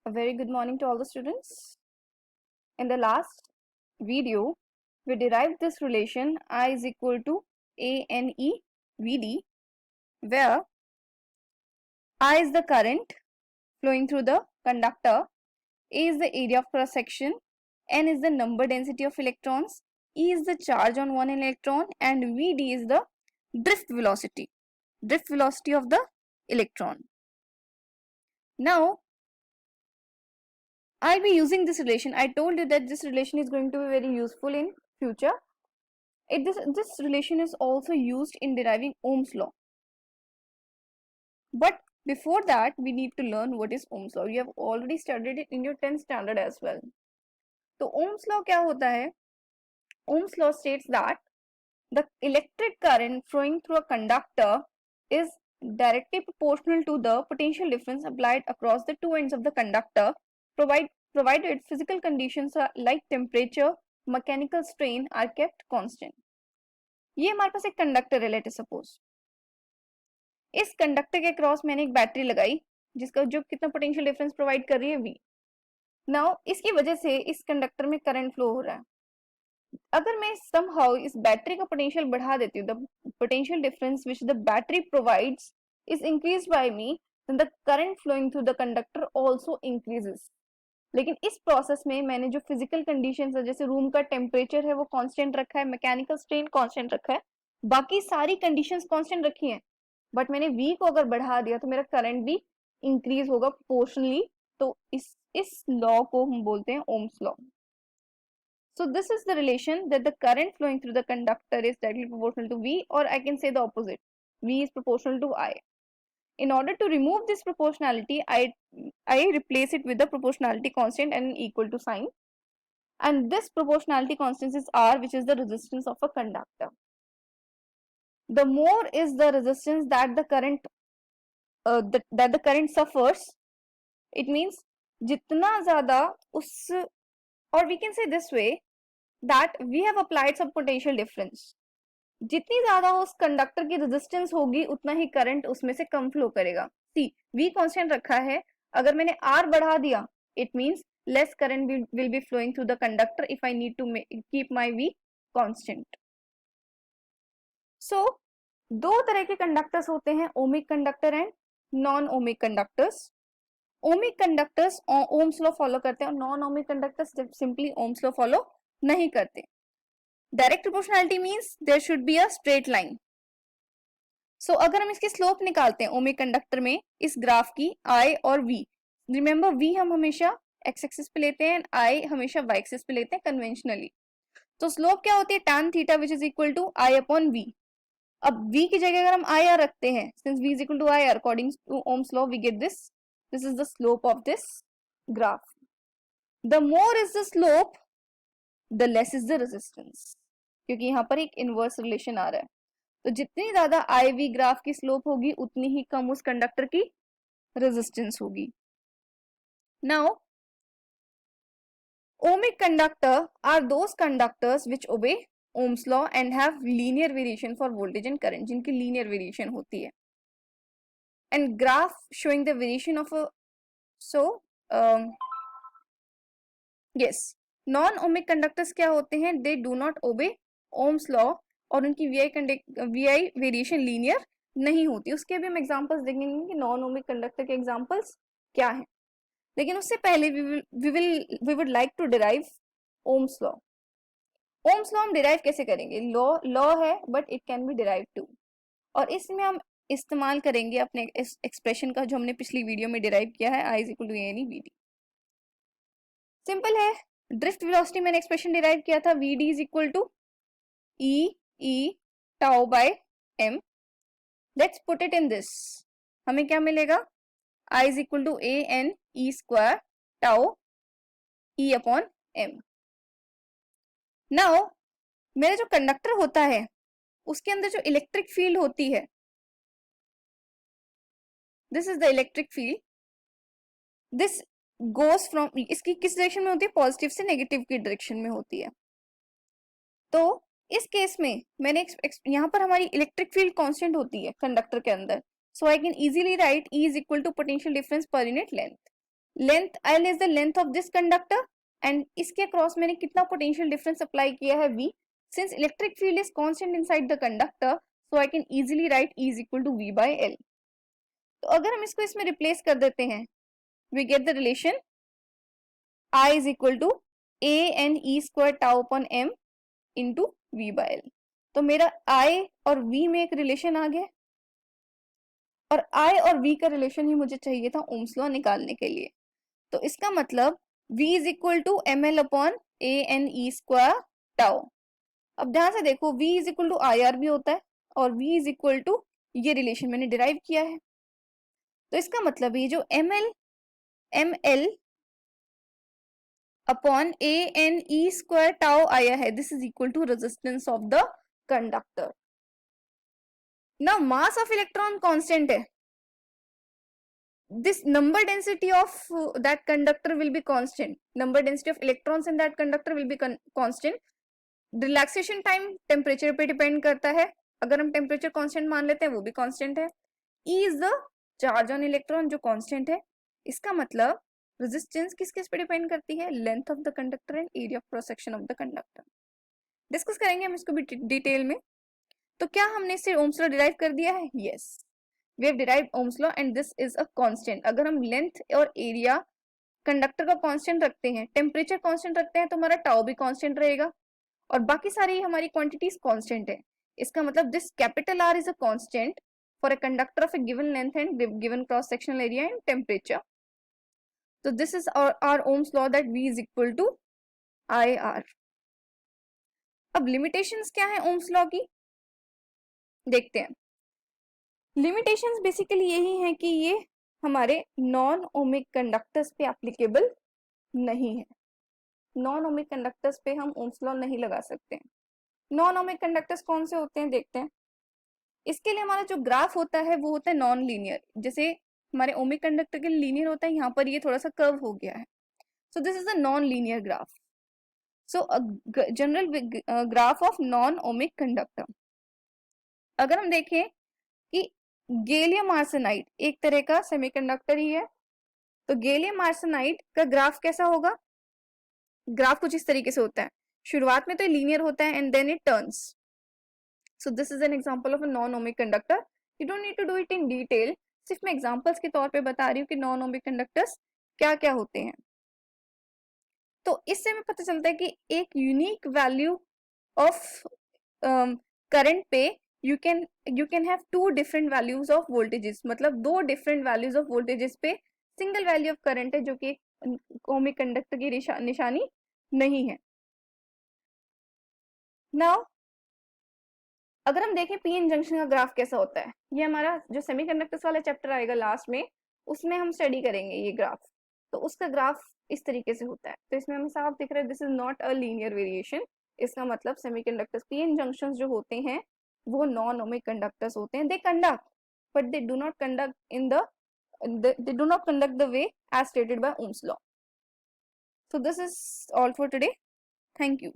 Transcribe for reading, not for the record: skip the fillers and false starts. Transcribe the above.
A very good morning to all the students. In the last video, we derived this relation I is equal to ANE VD, where I is the current flowing through the conductor, A is the area of cross section, N is the number density of electrons, E is the charge on one electron, and VD is the drift velocity of the electron. Now, I'll be using this relation. I told you that this relation is going to be very useful in future. This relation is also used in deriving Ohm's law. But before that, we need to learn what is Ohm's law. You have already studied it in your 10th standard as well. So Ohm's law क्या होता है? Ohm's law states that the electric current flowing through a conductor is directly proportional to the potential difference applied across the two ends of the conductor, provided physical conditions like temperature, mechanical strain are kept constant. ये हमारे पास एक conductor है, let us suppose इस conductor के cross मैंने एक battery लगाई जिसका जो कितना पोटेंशियल डिफरेंस प्रोवाइड कर रही है V. नाउ इसकी वजह से इस कंडक्टर में करंट फ्लो हो रहा है. अगर मैं समहाउ इस बैटरी का पोटेंशियल बढ़ा देती हूँ, the potential difference which the battery provides is increased by me, then the current flowing through the conductor also increases. लेकिन इस प्रोसेस में मैंने जो फिजिकल कंडीशंस है, जैसे रूम का टेम्परेचर है वो कांस्टेंट रखा है, मैकेनिकल स्ट्रेन कांस्टेंट रखा है, बाकी सारी कंडीशंस कांस्टेंट रखी हैं, बट मैंने V को अगर बढ़ा दिया तो मेरा करंट भी इंक्रीज होगा प्रोपोर्शनली. तो इस लॉ को हम बोलते हैं Ohm's law. So this is the relation that the current flowing through the conductor is directly proportional to V, or I can say the opposite. V is proportional to I. In order to remove this proportionality, I replace it with the proportionality constant and an equal to sign. And this proportionality constant is R, which is the resistance of a conductor. The more is the resistance that the current suffers, it means जितना ज़्यादा उस, or we can say this way, that we have applied some potential difference. जितनी ज्यादा उस conductor की resistance होगी उतना ही current उसमें से कम फ्लो करेगा. सी V कांस्टेंट रखा है, अगर मैंने R बढ़ा दिया, it means less current will be flowing through the conductor if I need to keep my V constant. So दो तरह के कंडक्टर्स होते हैं, ohmic conductor and non ohmic conductors. Ohmic conductors Ohm's law follow करते हैं और non ohmic conductors simply Ohm's law follow नहीं करते. Direct proportionality means there should be a straight line. So अगर हम इसकी स्लोप निकालते हैं ओमिक कंडक्टर में इस ग्राफ की I और V, रिमेंबर V हम हमेशा x एक्सिस पे लेते हैं, I हमेशा y एक्सिस पे लेते हैं कन्वेंशनली. तो स्लोप क्या होती है? tan theta which is equal to I upon V. अब V की जगह अगर हम IR रखते हैं, since V is equal to IR, according to Ohm's law we get this is the slope of this graph. The more is the slope, the less is the resistance, क्योंकि यहाँ पर एक इनवर्स रिलेशन आ रहा है. तो जितनी ज्यादा IV graph की स्लोप होगी उतनी ही कम उस कंडक्टर की रेजिस्टेंस होगी. Now ohmic conductor are those conductors which obey Ohm's law and have linear variation for voltage and current, जिनकी linear variation होती है. And graph showing the variation of a, so yes, non-ohmic conductors क्या होते हैं? They do not obey Ohm's law और उनकी VI variation linear नहीं होती. उसके भी हम एग्जांपल्स देखेंगे कि नॉन ओमिक कंडक्टर के एग्जांपल्स क्या हैं. लेकिन उससे पहले we would like to derive Ohm's law. Ohm's law हम डिराइव कैसे करेंगे? लॉ है but it can be derive too, और इसमें हम इस्तेमाल करेंगे अपने इस एक्सप्रेशन का जो हमने पिछली वीडियो में डिराइव किया है, I is equal to ANE VD. Simple है. ड्रिफ्ट वेलोसिटी मैंने एक्सप्रेशन डिराइव किया था, VD is equal to E tau by M. Let's put it in this. हमें क्या मिलेगा? I is equal to AN E square tau E upon M. Now मेरा जो conductor होता है उसके अंदर जो इलेक्ट्रिक फील्ड होती है, this is the electric field. This goes from, इसकी किस डायरेक्शन में होती है? पॉजिटिव से नेगेटिव की डायरेक्शन में होती है. तो इस केस में मैंने यहाँ पर हमारी इलेक्ट्रिक फील्ड कांस्टेंट होती है कंडक्टर के अंदर, so I can easily write E is equal to potential difference per unit length. Length L is the length of this conductor and इसके अक्रॉस मैंने कितना पोटेंशियल डिफरेंस अप्लाई किया है V. Since electric field is constant inside the conductor so I can easily write E is equal to V by L. तो अगर हम इसको इसमें रिप्लेस कर देते हैं we get the relation I is equal to ANE square tau upon M into V by L. तो मेरा I और V में एक रिलेशन आ गया और I और V का रिलेशन ही मुझे चाहिए था ओम्स लॉ निकालने के लिए. तो इसका मतलब V is equal to ML upon ANE square tau. अब ध्यान से देखो V is equal to IR भी होता है और V इज इक्वल टू ये रिलेशन मैंने डिराइव किया है. तो इसका मतलब ये जो ML upon ANE square tau आया है this is equal to resistance of the conductor. Now mass of electron constant है. This number density of that conductor will be constant. Number density of electrons in that conductor will be constant. Relaxation time temperature पे depend करता है. अगर हम temperature constant मान लेते हैं वो भी constant है. E is the charge on electron जो constant है. इसका मतलब resistance किस किस पे depend करती है? Length of the conductor and area of cross section of the conductor. Discuss करेंगे हम इसको भी डिटेल में. तो क्या हमने इससे ओम्स लॉ डिराइव कर दिया है? Yes, we have derived Ohm's law and this is a constant. अगर हम लेंथ और एरिया कंडक्टर का कांस्टेंट रखते हैं, टेम्परेचर कांस्टेंट रखते हैं तो हमारा टाउ भी कांस्टेंट रहेगा और बाकी सारी हमारी क्वांटिटीज कांस्टेंट है. इसका मतलब this capital R is a constant for a conductor of a given length and given cross sectional area and temperature. तो this is our Ohm's law that V is equal to IR. अब limitations क्या है Ohm's law की देखते हैं. Limitations basically यही है कि ये हमारे नॉन ओमिक कंडक्टर्स पे एप्लीकेबल नहीं है. नॉन ओमिक कंडक्टर्स पे हम ओम्स लॉ नहीं लगा सकते हैं. नॉन ओमिक कंडक्टर्स कौन से होते हैं देखते हैं. इसके लिए हमारा जो ग्राफ होता है वो होता है नॉन लीनियर. जैसे हमारे ओमिक कंडक्टर के लिए लीनियर होता है, यहाँ पर ये थोड़ा सा कर्व हो गया है. सो this is a non linear graph. So general graph of non ohmic conductor. अगर हम देखें कि गैलियम आर्सेनाइड एक तरह का सेमीकंडक्टर ही है, तो गैलियम आर्सेनाइड का ग्राफ कैसा होगा? ग्राफ कुछ इस तरीके से होता है. शुरुआत में तो लीनियर होता है and then it turns. So this is an example of a non ohmic conductor. You don't need to do it in detail, सिर्फ मैं एग्जांपल्स के तौर पे बता रही हूँ कि नॉन ओमिक कंडक्टर्स क्या क्या होते हैं. तो इससे हमें पता चलता है कि एक यूनिक वैल्यू ऑफ करंट पे you can have two different values of voltages. मतलब दो different values of voltages पे single value of current है जो कि ओमिक कंडक्टर की निशानी नहीं है. Now अगर हम देखें पीएन जंक्शन का ग्राफ कैसा होता है, ये हमारा जो सेमीकंडक्टर्स वाला चैप्टर आएगा लास्ट में उसमें हम स्टडी करेंगे ये ग्राफ. तो उसका ग्राफ इस तरीके से होता है. तो इसमें हमें साफ दिख रहा है this is not a linear variation. इसका मतलब सेमीकंडक्टर्स पीएन जंक्शंस जो होते हैं वो नॉन ओमिक कंडक्टर्स होते हैं. They conduct but they do not conduct in the they do not conduct the way as stated by Ohm's law. So this is all for today. Thank you.